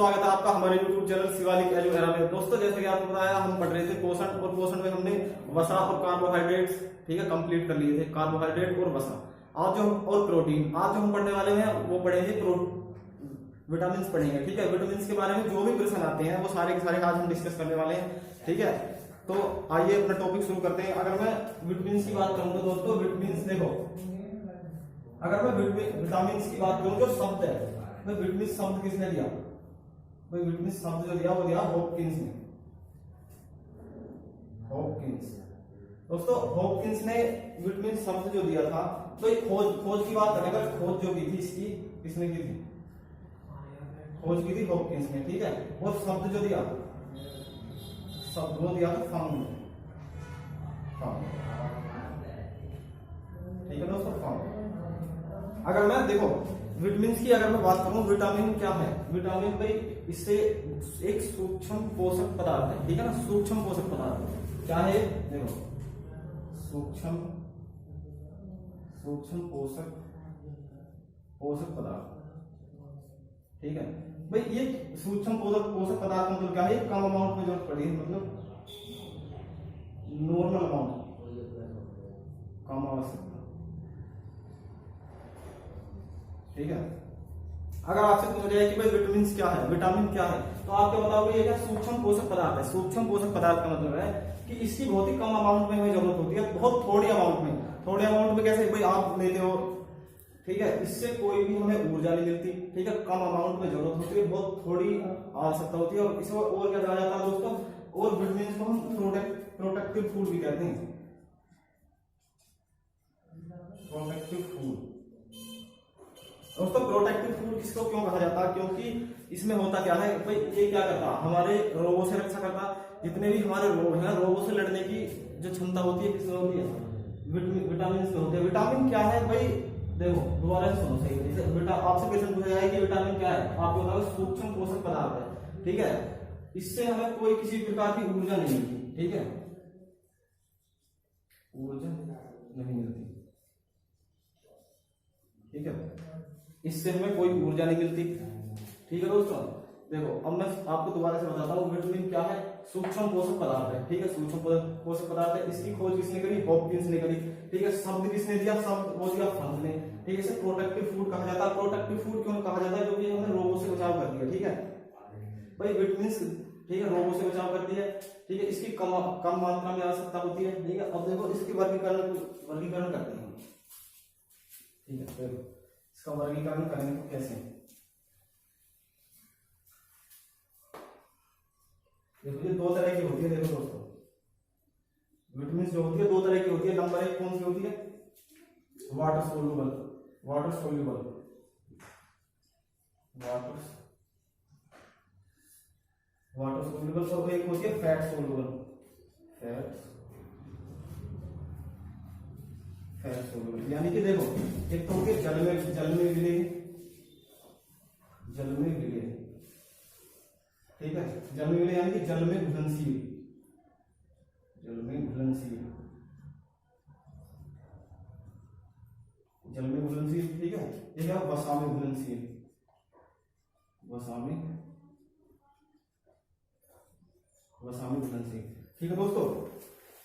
स्वागत है आपका हमारे YouTube channel Shivalik azo era में। दोस्तों जैसे कि आपको बताया हम पढ़ रहे थे पोषण, और पोषण में हमने वसा और कार्बोहाइड्रेट्स ठीक है कंप्लीट कर लिए थे, कार्बोहाइड्रेट और वसा। आज जो हम और प्रोटीन आज जो हम पढ़ने वाले हैं वो पढ़ेंगे विटामिन पढ़ेंगे। ठीक है, विटामिन के बारे में जो भी प्रश्न आते हैं वो सारे के सारे आज हम डिस्कस करने वाले हैं। ठीक है, तो आइए अपना टॉपिक शुरू करते हैं। अगर मैं विटामिन की बात करूं तो दोस्तों विटामिन देखो, अगर मैं विटामिन की बात करूं जो शब्द है, भाई विटामिन शब्द किसने दिया? भाई विटामिन शब्द जो दिया वो दिया हॉपकिंस ने। हॉपकिंस दोस्तों, हॉपकिंस ने विटामिन शब्द जो दिया था, तो ये खोज की बात करें, अगर खोज जो की थी इसकी किसने की थी? खोज की थी हॉपकिंस ने। ठीक है, और शब्द जो दिया, शब्द वो दिया था फाउंड। ठीक है दोस्तों, फाउंड। अगर मैं देखो विटामिन की अगर मैं बात करूं, विटामिन क्या है? विटामिन भाई इससे एक सूक्ष्म पोषक पदार्थ है। ठीक है ना, सूक्ष्म पोषक पदार्थ क्या है? देखो सूक्ष्म पोषक पदार्थ। ठीक है भाई, ये सूक्ष्म पोषक पदार्थ मतलब क्या है? कम अमाउंट में जरूरत पड़ी है, मतलब नॉर्मल अमाउंट, कम आवश्यकता। ठीक है, अगर आपसे पूछा जाए कि भाई विटामिन क्या है, विटामिन क्या है, तो आप क्या बताओगे? ये क्या सूक्ष्म पोषक पदार्थ है। सूक्ष्म पोषक पदार्थ का मतलब है कि इसकी बहुत ही कम अमाउंट में हमें जरूरत होती है, बहुत थोड़ी अमाउंट में। थोड़े अमाउंट में कैसे भाई आप लेते हो, ठीक है, इससे कोई भी हमें ऊर्जा नहीं मिलती। ठीक है, कम अमाउंट में जरूरत होती है, बहुत थोड़ी आवश्यकता होती है, और इसे और क्या कहा जाता है दोस्तों? और विटामिन को हम प्रोटेक्टिव फूड भी कहते हैं। प्रोटेक्टिव फूड दोस्तों, प्रोटेक्टिव फूड इसको क्यों कहा जाता है? क्योंकि इसमें होता क्या है भाई, ये क्या करता है? हमारे रोगों से रक्षा करता। जितने भी हमारे रोग हैं, रोगों से लड़ने की जो क्षमता होती है किसमें होती है? विटामिन में होती है। विटामिन क्या है भाई? देखो दोबारा से सुनो सही। जैसे आपसे क्वेश्चन पूछा जाए कि विटामिन क्या है, आपको बताओ सूक्ष्म पोषक पदार्थ है। ठीक है, इससे हमें कोई किसी प्रकार की ऊर्जा नहीं मिलती। ठीक है, ऊर्जा नहीं मिलती। ठीक है, इससे हमें कोई ऊर्जा नहीं मिलती। ठीक है दोस्तों, देखो अब मैं आपको दोबारा से बताता हूँ विटामिन क्या है। सूक्ष्म पोषक पदार्थ है। ठीक है, सूक्ष्म पोषक पदार्थ है। इसकी खोज किसने करी? हॉपकिंस ने करी। ठीक है, शब्द किसने दिया? शब्द वो दिया फंड ने। ठीक है, इसे प्रोटेक्टिव फूड कहा जाता है। प्रोटेक्टिव फूड क्यों कहा जाता है? क्योंकि हमें रोगों से बचाव करती है। ठीक है भाई, विटामिन ठीक है रोगों से बचाव करती है। ठीक है, इसकी कम मात्रा में आवश्यकता होती है। ठीक है, अब देखो इसकी वर्गीकरण करते हैं। ठीक है, देखो इसका वर्गीकरण करेंगे तो कैसे? देखो ये दो तरह की होती है। देखो दोस्तों, विटामिन जो होती है दो तरह की होती है। नंबर एक कौन सी होती है? वाटर सोल्यूबल और एक होती है फैट सोल्यूबल। यानी कि देखो एक तो होती है जल में विलीन। ठीक है, जल में विलीन यानी कि जल में घुलनशील। ठीक है, ये क्या? वसा में घुलनशील। ठीक है दोस्तों,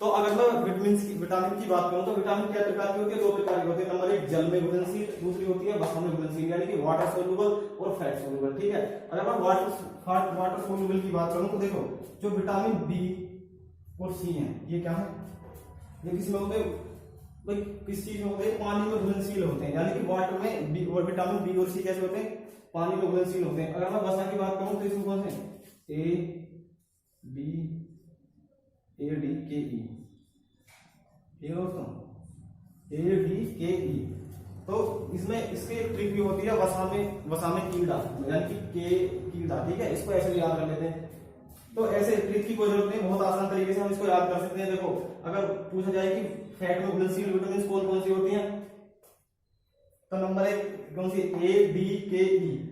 तो अगर मैं विटामिन की बात करूं तो विटामिन क्या प्रकार की होती है? दो प्रकार की होती है। नंबर एक जल में घुलनशील, दूसरी होती है वसा में घुलनशील, यानी कि वाटर सोल्यूबल और फैट सोल्यूबल। ठीक है, अगर मैं वाटर सोल्यूबल की बात करूं तो देखो जो विटामिन बी और सी है, ये क्या है? ये किसमें होते हैं भाई? किस चीज में होते हैं? पानी में घुलनशील होते हैं। यानी कि वाटर में बी और विटामिन बी और सी कैसे होते हैं? पानी में घुलनशील होते हैं। अगर मैं वसा की बात करूं तो इसमें कौन से? ADKE। ठीक है दोस्तों, ADKE। तो इसमें इसकी एक ट्रिक भी होती है, वसा में कीड़ा, यानी कि कीड़ा। ठीक है, इसको ऐसे भी याद कर लेते हैं। तो ऐसे ट्रिक की कोई जरूरत नहीं, बहुत आसान तरीके से हम इसको याद कर सकते हैं। देखो अगर पूछा जाए कि फैट में घुलनशील विटामिन कौन सी होती हैं, तो नंबर एक कौन सी? ADKE।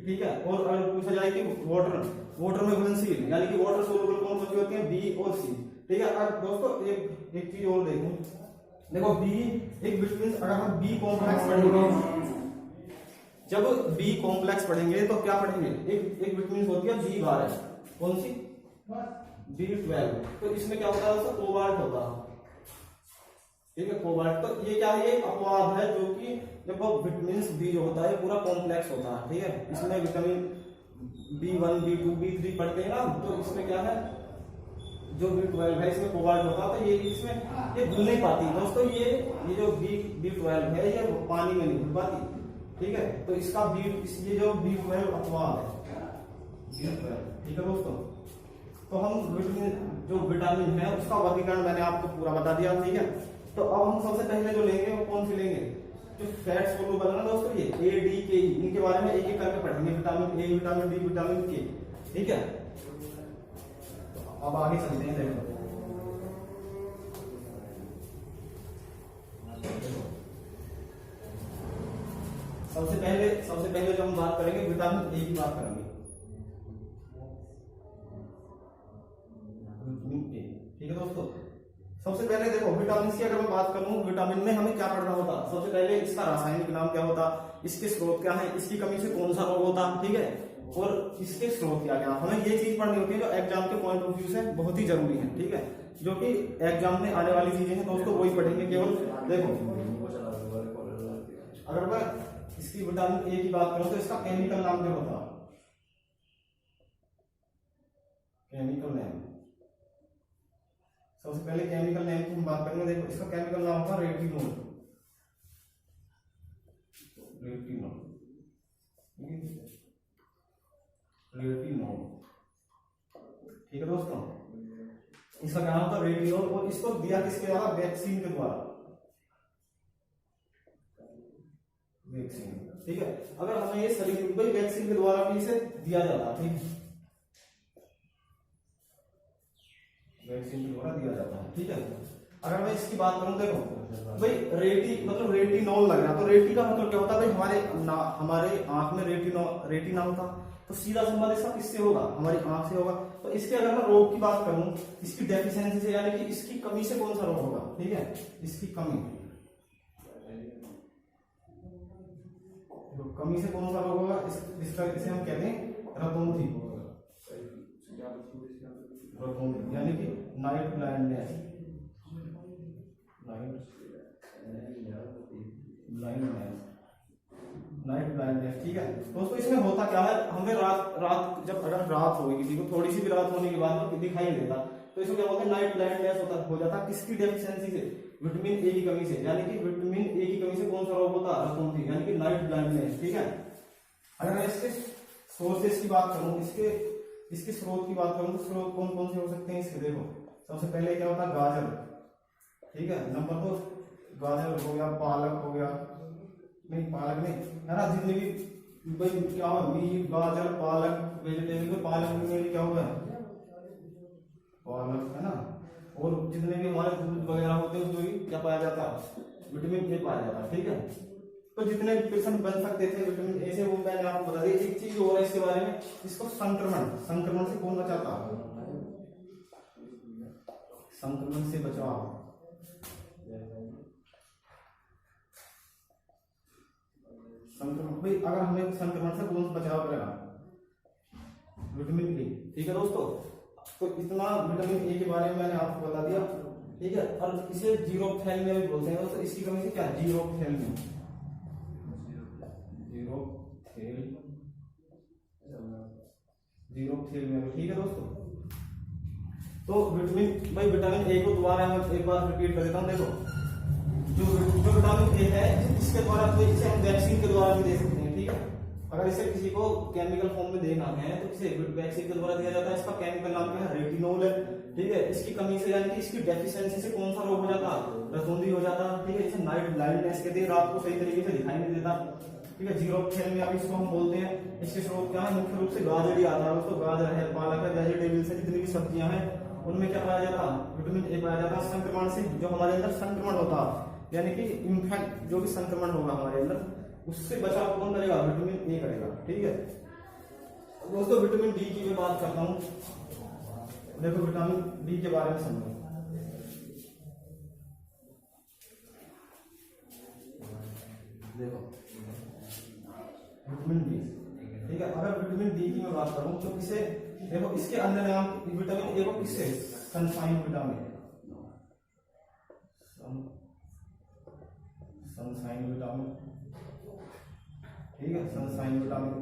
ठीक है, और अगर पूछा जाए कि वाटर में घुलनशील यानी कि वाटर सोल्यूबल कौन सी होती है? B और C। ठीक है, अब दोस्तों एक चीज और देखो बी एक विटामिन, अगर हम बी कॉम्प्लेक्स पढ़ेंगे जब बी कॉम्प्लेक्स पढ़ेंगे तो क्या पढ़ेंगे, एक विटामिन होती है B12, कौन सी, B12। तो इसमें क्या होता है दोस्तों, कोबाल्ट होता है, ठीक है, कोबाल्ट। तो ये क्या है, ये अपवाद है, जो कि जब विटामिन बी जो होता है पूरा कॉम्प्लेक्स होता है, ठीक है। इसमें विटामिन B1 B2 B3 पढ़ते हैं ना, तो इसमें क्या है, जो B12 है इसमें कोबाल्ट होता है, तो ये इसमें ये घुल नहीं पाती दोस्तों, ये जो B12 है ये पानी में नहीं घुल पाती, ठीक है। तो इसका ये जो B12 अपवाद है, B12, ठीक है दोस्तों। तो हम जो विटामिन है उसका वर्गीकरण मैंने आपको पूरा बता दिया, ठीक है। तो अब हम सबसे पहले जो लेंगे वो कौन सी लेंगे, जो फैट सोलुबल है ना दोस्तों, ये A D K E, इनके बारे में एक एक करके पढ़ेंगे, vitamin A vitamin D vitamin K, ठीक है। तो अब आगे चलते हैं, देखो सबसे पहले जो हम बात करेंगे विटामिन A की बात करेंगे, विटामिन A, ठीक है दोस्तों। सबसे पहले देखो विटामिन की अगर मैं बात करूं, विटामिन में हमें क्या पढ़ना होता, सबसे पहले इसका रासायनिक नाम क्या होता, इसके स्रोत क्या है, इसकी कमी से कौन सा रोग होता, ठीक है, और इसके स्रोत क्या क्या, हमें ये चीज पढ़नी होती है जो एग्जाम के पॉइंट ऑफ व्यू से बहुत ही जरूरी है, ठीक है, जो कि एग्जाम में आने वाली चीजें हैं दोस्तों, वही पढ़ेंगे केवल। देखो अगर मैं इसकी विटामिन ए की बात करूं तो इसका केमिकल नाम क्या होता, केमिकल नेम, सबसे पहले केमिकल नेम की हम बात करेंगे। देखो इसका केमिकल नाम होगा रेटिनोल, रेटिनोल, रेटिनोल, ठीक है दोस्तों। इसका क्या नाम था, रेटिनोल, और इसको दिया किसके द्वारा, वैक्सीन के द्वारा, वैक्सीन, ठीक है। अगर हमें ये शरीर भाई वैक्सीन के द्वारा भी इसे दिया जाता, ठीक, वैक्सीन के द्वारा दिया जाता है, ठीक है। अगर मैं इसकी बात करूं, देखो भाई रेटी मतलब रेटिनोल लग रहा, तो रेटी का मतलब क्या होता है भाई, हमारे आंख में रेटिना होता, तो सीधा संबंध इसका किससे होगा, हमारी आंख से होगा। तो इसके अगर मैं रोग की बात करूं, इसकी डेफिशिएंसी से, यानी कि इसकी कमी से कौन सा रोग होगा, ठीक है, इसकी कमी से कौन सा रोग होगा, जिसका इसे हम कहते हैं रतौंधी, यानी कि नाइट ब्लाइंडनेस, नाइट ब्लाइंडनेस, ठीक है दोस्तों। इसमें होता क्या है, हमें रात जब अगर रात होगी, किसी को थोड़ी सी भी रात होने के बाद तो दिखाई नहीं देता, तो इसमें क्या होता है, नाइट ब्लाइंडनेस हो जाता, किसकी डेफिशिएंसी से, विटामिन ए की कमी से, यानी कि विटामिन ए की कमी से कौन सा रोग होता, रतौंधी, यानी कि नाइट ब्लाइंडनेस, ठीक है। अगर मैं इसके सोर्सेस की बात करूं, इसके स्रोत की बात करूं, तो स्रोत कौन कौन से हो सकते हैं इसके, देखो सबसे पहले क्या होता है, गाजर, ठीक है, नंबर 2 गाजर हो गया, पालक हो गया, नहीं पालक नहीं है ना, जितने भी भाई क्या हो, मीट गाजर पालक वेजिटेबल में, पालक में क्या हुआ है, पालक है ना, और जितने भी हमारे दूध वगैरह होते हैं उसमें भी क्या पाया जाता है, विटामिन ए पाया जाता है, ठीक है। तो जितने क्वेश्चन बन सकते थे विटामिन ए से वो मैंने आपको बता दिया। एक चीज और है इसके बारे में, इसको संक्रमण से कौन बचाता, संक्रमण से बचाव, संक्रमण भाई अगर हमें संक्रमण से कौन सा बचाव करेगा, विटामिन ए, ठीक है दोस्तों। तो इतना विटामिन ए के बारे में मैंने आपको बता दिया, ठीक है। और इसे जीरोथैल्मिया भी बोलते हैं दोस्तों, इसकी कमी से क्या, जीरोथैल्मिया, ठीक है दोस्तों। तो विटामिन ए को दोबारा मैं एक बार रिपीट कर देता हूँ। देखो जो विटामिन ए है, इसके द्वारा इसे हम वैक्सीन के द्वारा भी दे सकते हैं, ठीक है। अगर इसे किसी को केमिकल फॉर्म में देना है तो इसे वैक्सीन के द्वारा दिया जाता है। इसका केमिकल नाम क्या है, रेटिनोल है, ठीक है। इसकी कमी से यानी कि इसकी डेफिशिएंसी से कौन सा रोग हो जाता, रतौंधी हो जाता, ठीक है। इसे नाइट ब्लाइंडनेस कहते हैं, रात को सही तरीके से दिखाई नहीं देता, ठीक है। जीरोथैल्मिया भी इसको हम बोलते हैं। इसके स्रोत क्या है, मुख्य रूप से गाजर ही आता है, तो गाजर है, पालक है, वेजिटेबल से जितनी भी सब्जियां हैं उनमें क्या पाया जाता, विटामिन ए पाया जाता। संक्रमण से जो हमारे अंदर संक्रमण होता, यानी कि इन्फेक्ट जो भी संक्रमण होगा हमारे अंदर, उससे बचाव कौन करेगा, विटामिन ए करेगा, ठीक है दोस्तों। विटामिन डी की मैं बात करता हूं। देखो विटामिन डी के बारे में समझो। देखो बात करूं तो किसे, देखो इसके अंदर नाम विटामिन ए को किससे, सनशाइन विटामिन, सनशाइन विटामिन, ठीक है, सनशाइन विटामिन,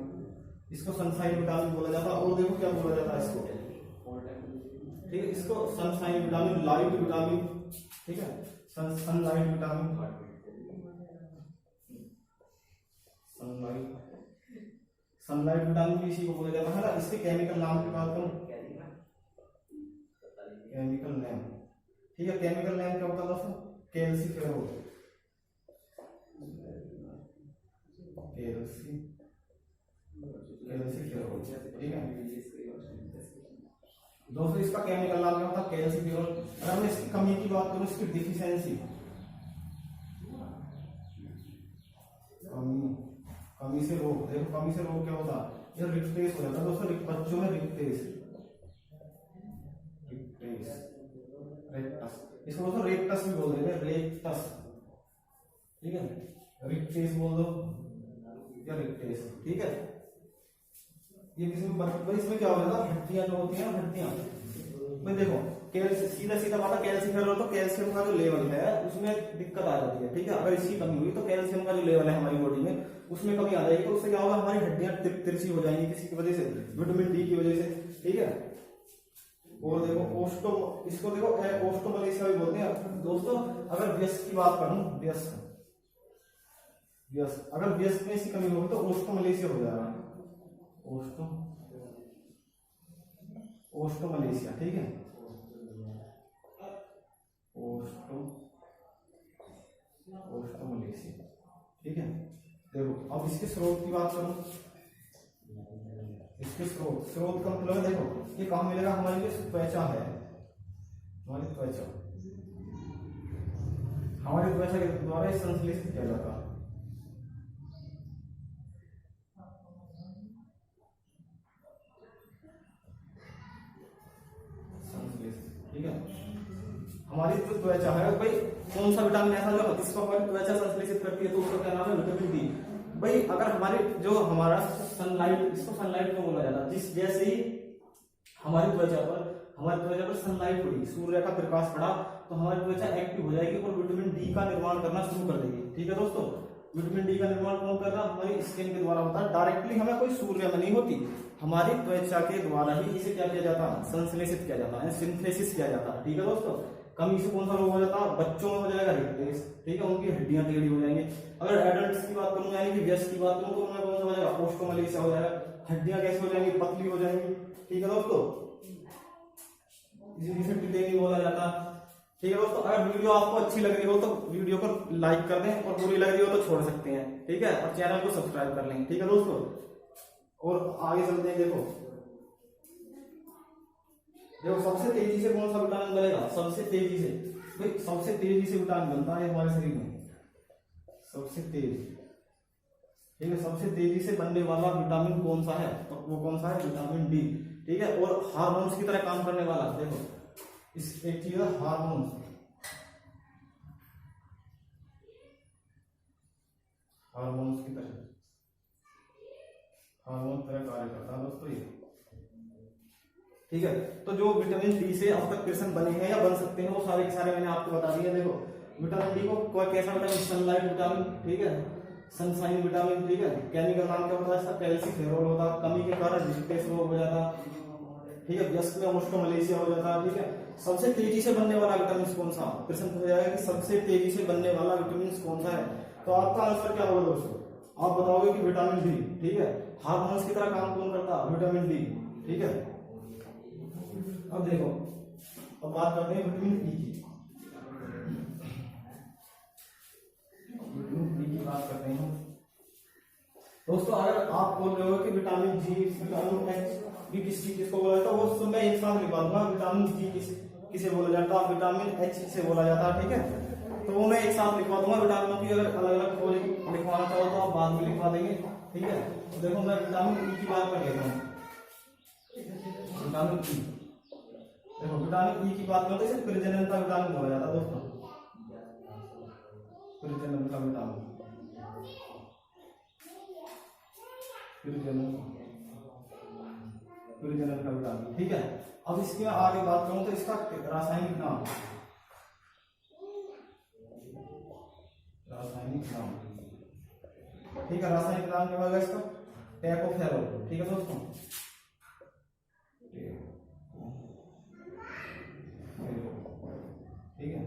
इसको सनशाइन विटामिन बोला जाता है। और देखो क्या बोला जाता है इसको, ठीक है, इसको सनशाइन विटामिन, लाइट विटामिन, ठीक है, सनलाइट विटामिन, सनलाइट विटामिन भी इसी को बोला जाता है ना। इसके केमिकल नाम की बात करूं, केमिकल नेम, ठीक है, केमिकल नेम क्या होता है दोस्तों, कैल्सीफेरोल, कैल्सीफेरोल, ठीक है दोस्तों, इसका केमिकल नाम क्या होता है, कैल्सीफेरोल। अगर मैं इसकी कमी की बात करूं, इसकी डिफिशियंसी, कमी से रोग, देखो कमी से रोग क्या होता है, ये रिक्टेस हो जाता है दोस्तों, बच्चों में रिक्टेस, रेक्टस, इसको दोस्तों रेक्टस भी बोल देते हैं, रेक्टस, ठीक है, रिक्टेस बोल दो या रिक्टेस, ठीक है। ये किसी में इसमें क्या हो जाता है, हड्डियां जो होती हैं, हड्डियां भाई देखो, सीधा सीधा बात है, कैल्शियम तो कैल्शियम का जो लेवल है उसमें दिक्कत आ जाती है, ठीक है। अगर इसकी कमी हुई तो कैल्शियम का जो लेवल है हमारी बॉडी में उसमें कमी आ जाएगी, तो उससे क्या होगा, हमारी हड्डियां तिरछी हो जाएंगी किसी की वजह से, विटामिन डी की वजह से, ठीक है। और देखो इसको देखो ओस्टोमलेशिया भी बोलते हैं दोस्तों। अगर व्यस्क की बात करूं, व्यस्क, अगर व्यस्क में इसकी कमी होगी तो ओस्टोमलेशिया हो जाएगा, ओस्टोमलेशिया, ठीक है, ओस्टोमलेशिया, ठीक है। देखो अब इसके स्रोत की बात करूं, इसके स्रोत का मतलब है, देखो ये कहां मिलेगा, हमारी जो त्वचा है, हमारी त्वचा के द्वारा संश्लेषित किया जाता है, ठीक है। हमारी जो त्वचा है भाई, कौन सा विटामिन ऐसा जो जिसको हमारी त्वचा संश्लेषित करती है, तो उसका क्या नाम है, विटामिन डी। भाई अगर हमारा सनलाइट, इसको सनलाइट को बोला जाता है, जिस जैसे ही हमारी त्वचा पर सनलाइट पड़ी, सूर्य का प्रकाश पड़ा, तो हमारी त्वचा एक्टिव हो जाएगी और विटामिन डी का निर्माण करना शुरू कर देगी, ठीक है दोस्तों। विटामिन डी का निर्माण कौन कर रहा है, हमारी स्किन के द्वारा होता है, डायरेक्टली हमें कोई सूर्य में नहीं होती, हमारी त्वचा के द्वारा ही इसे क्या किया जाता है, संश्लेषित किया जाता है, सिंथेसिस किया जाता है, ठीक है दोस्तों। कमी से कौन सा रोग हो जाता है, बच्चों में हो जाएगा रिक्टेस, ठीक है, उनकी हड्डियां टेढ़ी हो जाएंगी। अगर एडल्ट्स की बात करूं, यानी कि व्यस्क की बात करूं, तो उनमें कौन सा हो जाएगा, ओस्टोमलेशिया हो जाएगा, हड्डियां कैसे हो जाएंगी, पतली हो जाएंगी, ठीक है दोस्तों, इसे टेढ़ी बोला जाता है, ठीक है दोस्तों। अगर वीडियो आपको अच्छी लग रही हो तो वीडियो को लाइक कर दें, और बुरी लग रही हो तो छोड़ सकते हैं, ठीक है, और चैनल को सब्सक्राइब कर लें, ठीक है दोस्तों। और आगे चलते हैं, देखो सबसे तेजी से कौन सा विटामिन बनेगा, सबसे तेजी से, भाई सबसे तेजी से विटामिन बनता है हमारे शरीर में, सबसे तेज, ठीक है, सबसे तेजी से बनने वाला विटामिन कौन सा है, तो वो कौन सा है, विटामिन डी, ठीक है। और हार्मोन्स की तरह काम करने वाला, देखो इस एक चीज है हार्मोन्स, हार्मोन्स की तरह, हार्मोन तरह कार्य करता है दोस्तों ये, ठीक है। तो जो विटामिन डी से अब तक क्वेश्चन बने हैं या बन सकते हैं, वो सारे के सारे मैंने आपको बता दिए। देखो विटामिन डी को कैसा विटामिन, सनलाइट विटामिन, ठीक है, सनशाइन विटामिन, ठीक है। केमिकल नाम क्या होता है इसका, कैल्सीफेरोल होता है, कमी के कारण रिक्टेस रोग हो जाता, ठीक है, व्यस्क में ओस्टोमलेशिया हो जाता है, ठीक है। सबसे तेजी से बनने वाला विटामिन कौन सा, प्रश्न पूछा जाएगा कि सबसे तेजी से बनने वाला विटामिन कौन सा है, तो आपका आंसर क्या होगा दोस्तों, आप बताओगे कि विटामिन डी, ठीक है। हार्मोन्स की तरह काम कौन करता है, विटामिन डी, ठीक है। अब देखो, अब बात करते हैं विटामिन ई की, विटामिन ई की बात करते हैं दोस्तों। अगर आप बोल रहे हो कि विटामिन जी, विटामिन एच भी किसको बोला जाता है, वो सब मैं एक साथ लिखवा दूंगा। विटामिन जी किसे बोला जाता है, विटामिन एच से बोला जाता है, ठीक है, तो वो मैं एक साथ लिखवा दूंगा। विटामिनों की अगर अलग अलग लिखवाना चाहो तो आप बाद में लिखवा देंगे, ठीक है। तो देखो मैं विटामिन ई की बात कर लेता हूँ, विटामिन ई, देखो विटामिन ई की बात करते हैं, प्रजनन का विटामिन बोला जाता है दोस्तों, प्रजनन का विटामिन, प्रजनन, पिरोजेनल का विटामिन, ठीक है। अब इसके आगे बात करूं तो इसका रासायनिक नाम, ठीक है, रासायनिक नाम क्या होगा इसका, टैकोफेरोल, ठीक है दोस्तों। ठीक है,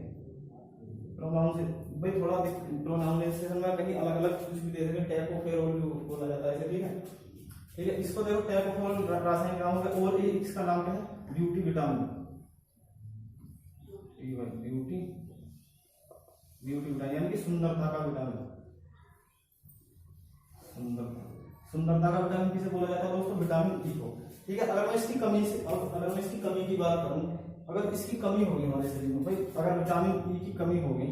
प्रोनाउंसिएशन भाई थोड़ा प्रोनाउंसिएशन में कहीं अलग अलग कुछ भी दे देंगे, टैकोफेरोल भी बोला जाता है इसे, ठीक है। ठीक है, इसको देखो टैकोफेरोल रासायनिक नाम होगा, और ये इसका नाम क्या है, ब्यूटी विटामिन, ब्यूटी विटामिन यानी कि सुंदरता का विटामिन, सुंदरता का विटामिन किसे बोला जाता है दोस्तों, विटामिन ई को, ठीक है। अगर मैं इसकी कमी की बात करूं, अगर इसकी कमी होगी हमारे शरीर में भाई, अगर विटामिन ई की कमी होगी,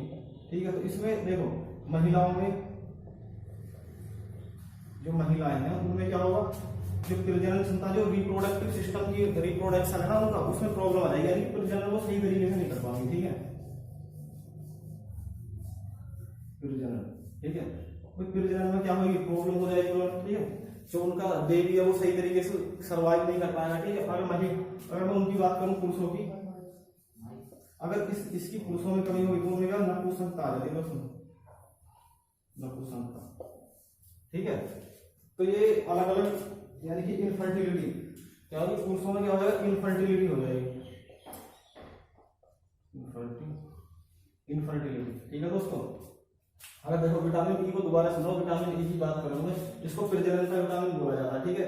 ठीक है, तो इसमें देखो महिलाओं में, जो महिलाएं हैं उनमें क्या होगा, जो प्रजनन क्षमता, जो रिप्रोडक्टिव सिस्टम की रिप्रोडक्शन है ना उनका, उसमें प्रॉब्लम आ जाएगी, यानी प्रजनन वो सही तरीके से नहीं कर पाएंगे, ठीक है, प्रजनन, ठीक है। प्रजनन में क्या होगी, प्रॉब्लम हो जाएगी, ठीक है, जो उनका बेबी है वो सही तरीके से सर्वाइव नहीं कर पाएगा, ठीक है। अगर मैं उनकी बात करूं पुरुषों की, अगर इसकी पुरुषों में कमी होगी तो उनमें नपुंसकता आ जाती है दोस्तों, नपुंसकता, ठीक है। तो ये अलग अलग यानी कि इनफर्टिलिटी क्या होगी, पुरुषों में क्या हो जाएगा, इनफर्टिलिटी हो जाएगी, इनफर्टिलिटी, ठीक है दोस्तों। अगर देखो विटामिन ई को दोबारा सुनो, विटामिन ई की बात करूंगा, इसको प्रजनन का विटामिन बोला जाता है, ठीक है।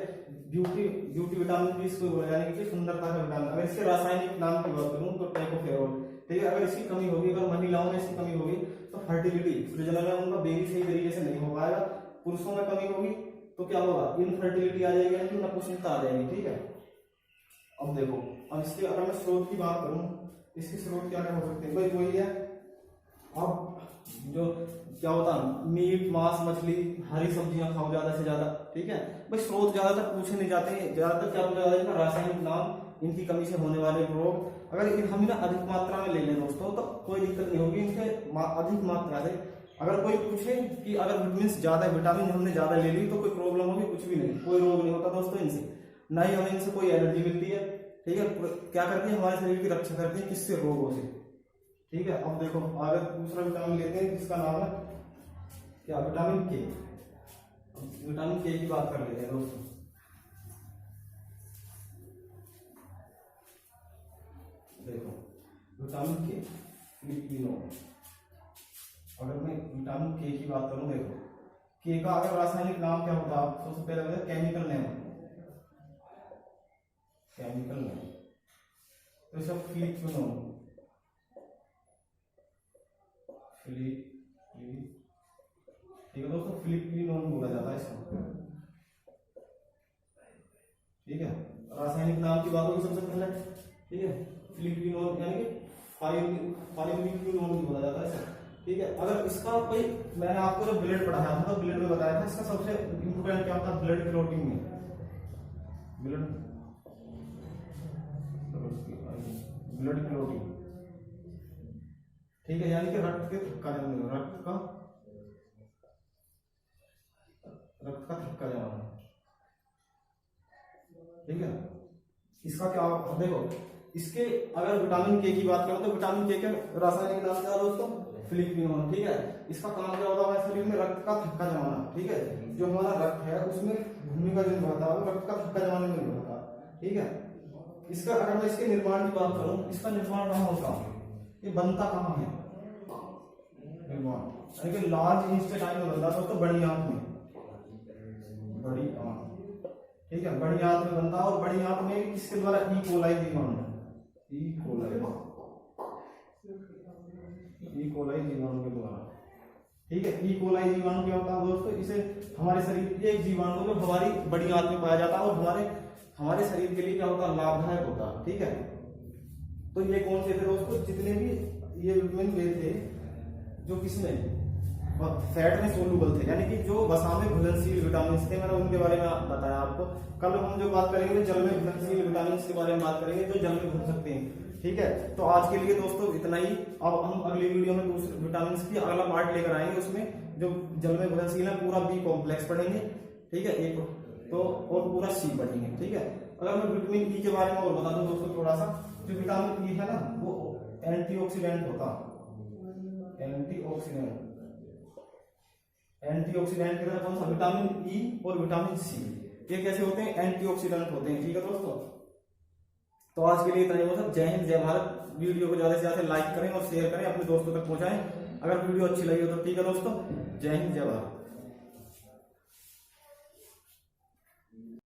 ब्यूटी विटामिन भी इसको बोला जाता है, सुंदरता का विटामिन। अगर इसके रासायनिक नाम की बात करूं तो टैकोफेरोल, ठीक है। अगर इसकी कमी होगी, अगर महिलाओं में इसकी कमी होगी तो फर्टिलिटी, प्रजनन में उनका बेबी सही तरीके से नहीं हो पाएगा। पुरुषों में कमी होगी तो क्या होगा, इनफर्टिलिटी आ जाएगी, यानी कि नपुंसकता आ जाएगी, ठीक है। अब देखो, अब इसके अगर मैं स्रोत की बात करूं, इसके स्रोत क्या क्या हो सकते हैं भाई, वही है अब जो क्या होता है, मीट मांस मछली हरी सब्जियां खाओ ज्यादा से ज्यादा, ठीक है भाई। स्रोत ज्यादातर पूछे नहीं जाते हैं, ज्यादातर क्या पूछा जाता है, रासायनिक नाम, इनकी कमी से होने वाले रोग। अगर हम ना अधिक मात्रा में ले लें दोस्तों तो कोई दिक्कत नहीं होगी, इनसे अधिक मात्रा से अगर कोई पूछे कि अगर विटामिन ज्यादा, विटामिन हमने ज्यादा ले ली तो कोई प्रॉब्लम होगी, कुछ भी नहीं, कोई रोग नहीं होता दोस्तों इनसे, ना ही हमें इनसे कोई एनर्जी मिलती है, ठीक है। क्या करती है, हमारे शरीर की रक्षा करती है, किससे, रोगों से, ठीक है। अब देखो आगे दूसरा विटामिन लेते हैं, जिसका नाम है क्या, विटामिन के। विटामिन के की बात कर लेते हैं दोस्तों। देखो विटामिन के, अगर मैं विटामिन के की बात करूं, देखो के का अगर रासायनिक नाम क्या होता है, सबसे पहले केमिकल नेम, तो इसका फिलिक्विनोन, ठीक है दोस्तों, फिलिक्विनोन बोला जाता है इसको, ठीक है। रासायनिक नाम की बात होगी सबसे पहले, ठीक है, फिलिक्विनोन यानी कि फाइलिक्विनोन बोला जाता है इसको, ठीक है। अगर इसका कोई, मैंने आपको जब ब्लड पढ़ाया था तो ब्लड में बताया था, इसका सबसे इंपोर्टेंट क्या होता है, ब्लड क्लॉटिंग में, ब्लड क्लॉटिंग, ठीक है, यानी कि रक्त का थक्का जमाना, ठीक है। इसका क्या देखो, इसके अगर विटामिन के की बात करो तो विटामिन के रासायनिक नाम क्या है दोस्तों, फिलिक्विनोन, ठीक है। इसका काम क्या होता है, शरीर में रक्त का थक्का जमाना, ठीक है। जो हमारा रक्त है उसमें भूमिका जो निभाता है वो रक्त का थक्का जमाने में होता है, ठीक है। इसका अगर मैं इसके निर्माण की बात करूं, इसका निर्माण कहाँ होता है, ये बनता कहाँ है, निर्माण यानी कि लार्ज इंटेस्टाइन में बनता है, तो बड़ी आंत में, बड़ी आंत, ठीक है, बड़ी आंत में बनता है। और बड़ी आंत में किसके द्वारा, ई कोलाई जीवाणु, ई कोलाई जीवाणु के द्वारा, ठीक है। ई कोलाई जीवाणु क्या होता है दोस्तों, इसे हमारे शरीर एक जीवाणु जो हमारी बड़ी आंत में पाया जाता है और हमारे शरीर के लिए क्या होता है, लाभदायक होता है, ठीक है। तो ये कौन से थे दोस्तों, जितने भी ये विटामिन वे थे जो किसमें, फैट में सोलूबल थे, यानी कि जो वसा में घुलनशील विटामिन थे, मैंने उनके बारे में बताया आपको। कल हम जो बात करेंगे जल में घुलनशील विटामिन के बारे में बात करेंगे, जो जल में घुल सकते हैं, ठीक है। तो आज के लिए दोस्तों इतना ही। अब हम अगली वीडियो में दूसरे विटामिन की अगला पार्ट लेकर आएंगे, उसमें जो जल में घुलनशील है पूरा बी कॉम्प्लेक्स पढ़ेंगे, ठीक है, एक तो और पूरा सी पढ़ेंगे, ठीक है। अगर मैं विटामिन ई के बारे में और बता दूं दोस्तों थोड़ा सा, जो विटामिन ई है ना वो एंटीऑक्सीडेंट होता है। एंटीऑक्सीडेंट की तरह कौन सा, विटामिन ई और विटामिन सी, ये कैसे होते हैं, एंटीऑक्सीडेंट होते हैं। ठीक है दोस्तों, तो आज के लिए इतना ही हो सब। जय हिंद जय भारत। वीडियो को ज्यादा से ज्यादा लाइक करें और शेयर करें, अपने दोस्तों तक पहुंचाएं। अगर वीडियो अच्छी लगी हो तो ठीक है दोस्तों, जय हिंद जय भारत।